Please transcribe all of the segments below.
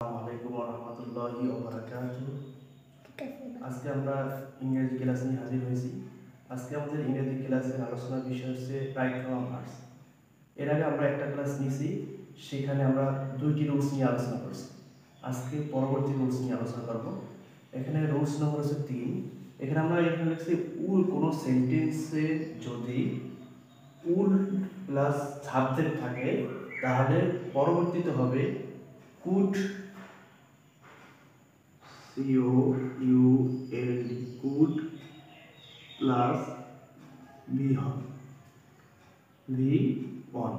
আসসালামু আলাইকুম রহমতুল্লাহি ওয়া বারাকাতুহু। আজকে আমরা ইংরেজি ক্লাস নিয়ে হাজির হয়েছি। আজকে আমাদের ইংরেজি ক্লাসের আলোচনার বিষয় হচ্ছে রাইট ফ্রম ভার্বস। এর আগে আমরা একটা ক্লাস নিয়েছি, সেখানে আমরা দুইটি রুলস নিয়ে আলোচনা করছি। আজকে পরবর্তী রুলস নিয়ে আলোচনা করব। এখানে রুলস নম্বর হচ্ছে 3। এখানে আমরা লিখছি উল কোনো সেন্টেন্সে যদি উল প্লাস সাবজেক্ট থাকে তাহলে পরবর্তীতে হবে could, C-O-U-L-D, could plus be হবে V1।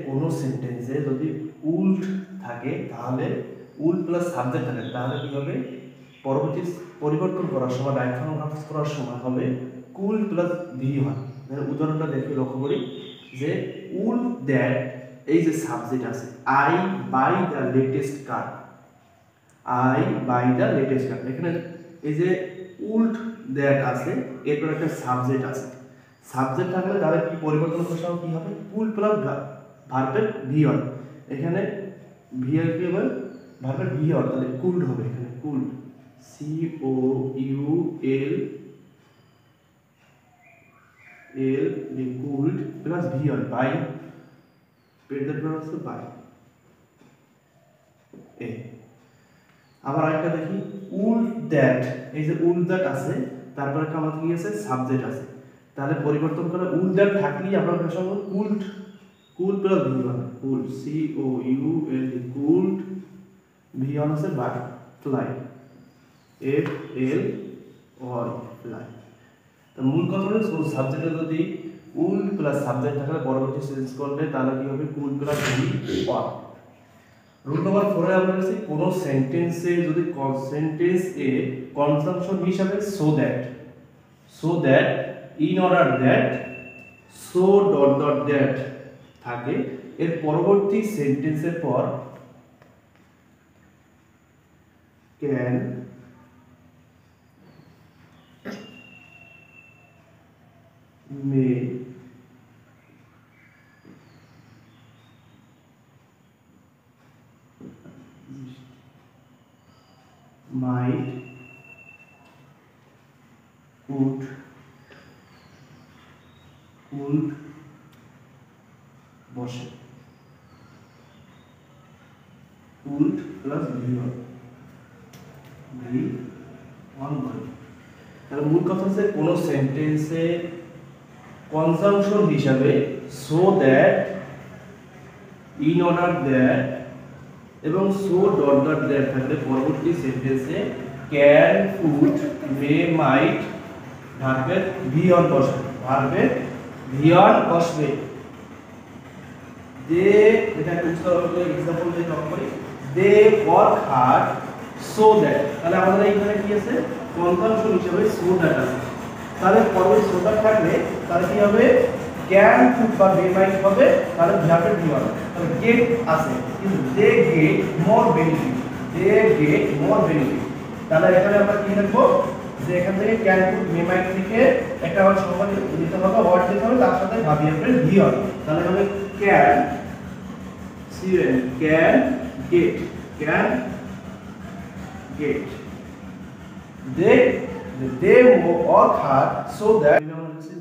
কোনো সেন্টেন্সে যদি উল্ট থাকে তাহলে উল প্লাস সাবজেক্ট থাকে তাহলে কি হবে, পরবর্তী পরিবর্তন করার সময় রাইট ফর্ম ভার্বস করার সময় হবে কুল প্লাস V1। উদাহরণটা দেখে লক্ষ্য করি যে উল দ্যাট, এই যে সাবজেক্ট আছে I buy the latest car, I buy the latest car, এখানে এই যে উল্ট দ্যাট আছে এরপর একটা সাবজেক্ট আছে। সাবজেক্ট থাকলে তাহলে কি পরিবর্তন করার সময় কি হবে, কুল প্লাস ভার্বের V1। এখানে V1 কি হবে, ভার্বের V1, তাহলে কুল হবে এখানে could, C-O-U-L-D, could plus V1 by present verb হচ্ছে বাই এ। আবার আরেকটা দেখি উল দ্যাট, এই যে উল দ্যাট আছে তারপরে আমাদের কি আছে সাবজেক্ট আছে, তাহলে পরিবর্তন করে উল দ্যাট থাকলেই আমরা ভাষা বলব কুল্ড, কুল প্লাস V1, কুল C-O-U-L-D, কুল্ড, V1 আছে বাই, ফ্লাই, F-L-Y, ফ্লাই। তো মূল কথা হলো সাবজেক্টে যদি উল প্লাস সাবজেক্ট থাকলে পরবর্তী সেন্স করলে তাহলে কি হবে কুল প্লাস V1। রুল নাম্বার 4 এ আমরা বলেছি কোন সেন্টেন্সে যদি সেন্টেন্স এ কনজাংশন হিসাবে so that, in order that, so dot dot that থাকে, এর পরবর্তী সেন্টেন্সের পর ক্যান, মে, might, could বসে, could প্লাস V1 বসে। তাহলে মূল কথা হচ্ছে কোন সেন্টেন্সে কনজাংশন হিসাবে so that, in order that এবং সো ডট ডট দ্যাট থাকলে পরবর্তী সেন্টেন্সে ক্যান, কুড, মে, মাইট ভার্বের V1 বসবে, ভার্বের V1 বসবে। দে, এটা একটা এক্সাম্পল দিয়ে লক করি, they work hard so that, তাহলে আমাদের এখানে কি আছে কনজাংশন হিসেবে সো দ্যাট আছে, তাহলে পরবর্তী সো দ্যাট থাকলে তাহলে কি হবে ক্যান, কুড বা মে, মাইট হবে, তাহলে ভার্বের V1। তাহলে গেট আছে কিন্তু দে গেট মোর বেনিফিট, তাহলে এখানে আমরা কি লিখবো যে এখান থেকে ক্যান, কুড, মে, মাইট থেকে একটা আবার সংখ্যা দিতে হবে, ওয়ার্ড দিতে হবে, তার সাথে ভার্বের V1, তাহলে হবে can, can get, they work hard so that.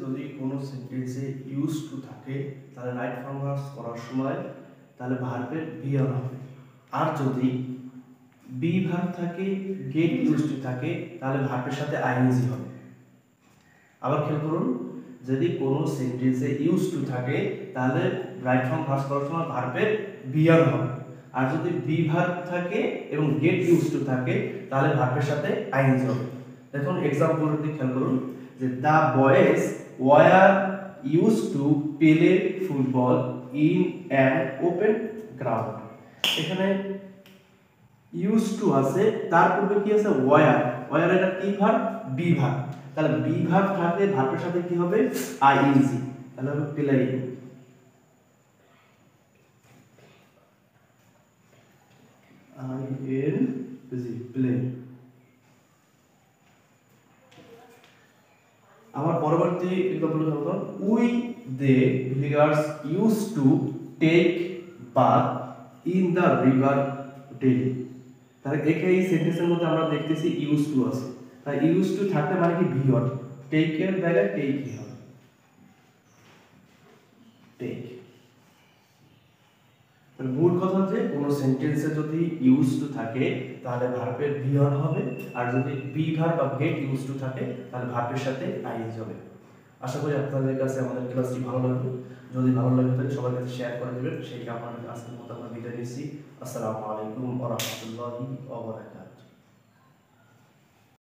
যদি কোনো সেন্টেন্সে ইউজ টু থাকে তাহলে রাইট ফর্ম ভার্বস করার সময় তাহলে ভার্বের V1 হবে, আর যদি বি ভার্ব থাকে, গেট ইউজ টু থাকে তাহলে ভার্বের সাথে আইএনজি হবে। আবার খেয়াল করুন, যদি কোনো সেন্টেন্সে ইউজ টু থাকে তাহলে রাইট ফর্ম ভার্বস করার সময় ভার্বের V1 হবে, আর যদি বি ভার্ব থাকে এবং গেট ইউজ টু থাকে তাহলে ভার্বের সাথে আইএনজি হবে। দেখুন এক্সাম্পলটি খেয়াল করুন যে the boys were use to play football in an open ground, এখানে ইউজ টু আছে, তার পূর্বে কি আছে ওয়ার, এটা কি ভার্ব, বি ভার্ব, তাহলে বি ভার্ব থাকলে ভার্বের সাথে কি হবে আইএনজি, তাহলে হবে প্লে, আইএনজি প্লে। আমার পরবর্তী এক্সাম্পল হলো we they villagers use to take bath in the river daily. তাহলে এই সেন্টেন্সের মধ্যে আমরা দেখতেছি ইউজ টু আছে, তাই ইউজ টু থাকলে মানে কি ভি ওয়ান, টেক এর জায়গায় টেক কি হবে, টেক। তাহলে মূল কথা যে কোনো সেন্টেন্সে যদি ইউজ টু থাকে তাহলে ভার্বের ভি ওয়ান হবে, আর যদি বি ভার্ব বা গেট ইউজ টু থাকে তাহলে ভার্বের সাথে আইএনজি হবে। আশা করি আপনাদের কাছে আমাদের ক্লাসটি ভালো লাগবে। যদি ভালো লাগে তাহলে সবার কাছে শেয়ার করে দেবেন। সেই কারণে আজকের মতো আমরা বিদায় নিচ্ছি। আসসালামু আলাইকুম ওয়া রাহমাতুল্লাহি ওয়া বারাকাতুহু।